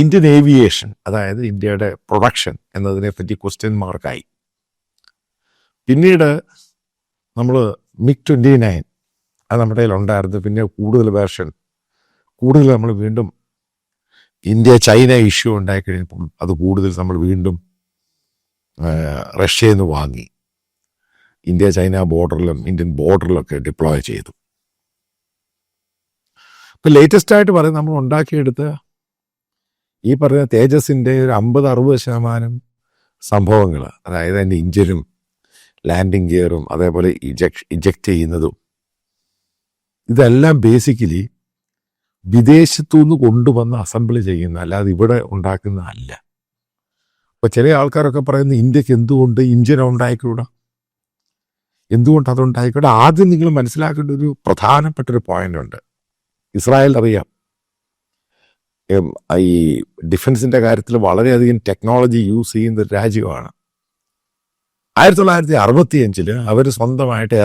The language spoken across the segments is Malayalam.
ഇന്ത്യൻ ഏവിയേഷൻ, അതായത് ഇന്ത്യയുടെ പ്രൊഡക്ഷൻ എന്നതിനെ പറ്റി ക്വസ്റ്റ്യൻ മാർക്കായി. പിന്നീട് നമ്മൾ MiG-29 അത് നമ്മുടെ കയ്യിൽ ഉണ്ടായിരുന്നു. പിന്നെ കൂടുതൽ നമ്മൾ വീണ്ടും ഇന്ത്യ ചൈന ഇഷ്യൂ ഉണ്ടായിക്കഴിഞ്ഞപ്പോൾ അത് കൂടുതൽ നമ്മൾ വീണ്ടും റഷ്യയിൽ നിന്ന് വാങ്ങി ഇന്ത്യ ചൈന ബോർഡറിലും ഇന്ത്യൻ ബോർഡറിലൊക്കെ ഡിപ്ലോയ് ചെയ്തു. ഇപ്പം ലേറ്റസ്റ്റ് ആയിട്ട് പറയും നമ്മൾ ഉണ്ടാക്കിയെടുത്ത് ഈ പറഞ്ഞ തേജസിൻ്റെ ഒരു 50-60% സംഭവങ്ങൾ, അതായത് അതിൻ്റെ ഇഞ്ചിനും ലാൻഡിങ് ഗിയറും അതേപോലെ ഇജക്റ്റ് ചെയ്യുന്നതും ഇതെല്ലാം ബേസിക്കലി വിദേശത്തുനിന്ന് കൊണ്ടുവന്ന് അസംബിൾ ചെയ്യുന്ന, അല്ലാതെ ഇവിടെ ഉണ്ടാക്കുന്ന അല്ല. അപ്പോൾ ചില ആൾക്കാരൊക്കെ പറയുന്ന ഇന്ത്യക്ക് എന്തുകൊണ്ട് ഇഞ്ചിൻ ഉണ്ടായിക്കൂടാ, എന്തുകൊണ്ട് അതുണ്ടായിക്കൂടാ. ആദ്യം നിങ്ങൾ മനസ്സിലാക്കേണ്ട ഒരു പ്രധാനപ്പെട്ടൊരു പോയിന്റ് ഉണ്ട്. ഇസ്രായേൽ അറിയാം ഈ ഡിഫൻസിൻ്റെ കാര്യത്തിൽ വളരെയധികം ടെക്നോളജി യൂസ് ചെയ്യുന്ന ഒരു രാജ്യമാണ്. 1965 അവർ സ്വന്തമായിട്ട്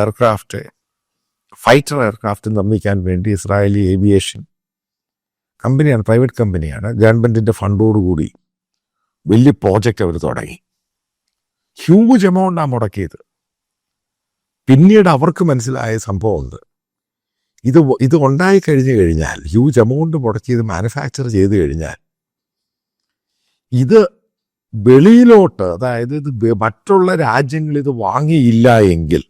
ഫൈറ്റർ എയർക്രാഫ്റ്റ് നിർമ്മിക്കാൻ വേണ്ടി ഇസ്രായേലി ഏവിയേഷൻ കമ്പനിയാണ്, പ്രൈവറ്റ് കമ്പനിയാണ്, ഗവൺമെൻറ്റിൻ്റെ ഫണ്ടോടുകൂടി വലിയ പ്രോജക്റ്റ് അവർ തുടങ്ങി. ഹ്യൂജ് എമൗണ്ടാണ് മുടക്കിയത്. പിന്നീട് അവർക്ക് മനസ്സിലായ സംഭവമുണ്ട്, ഇത് ഉണ്ടായി കഴിഞ്ഞാൽ ഹ്യൂജ് എമൗണ്ട് മുടക്കിയത് മാനുഫാക്ചർ ചെയ്ത് കഴിഞ്ഞാൽ ഇത് വെളിയിലോട്ട്, അതായത് ഇത് മറ്റുള്ള രാജ്യങ്ങൾ ഇത് വാങ്ങിയില്ല എങ്കിൽ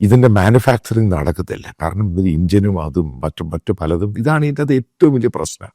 ഇതിൻ്റെ മാനുഫാക്ചറിങ് നടക്കത്തില്ല. കാരണം ഇത് ഇഞ്ചിനും അതും മറ്റു പലതും, ഇതാണ് ഇതിൻ്റെ അത് ഏറ്റവും വലിയ പ്രശ്നം.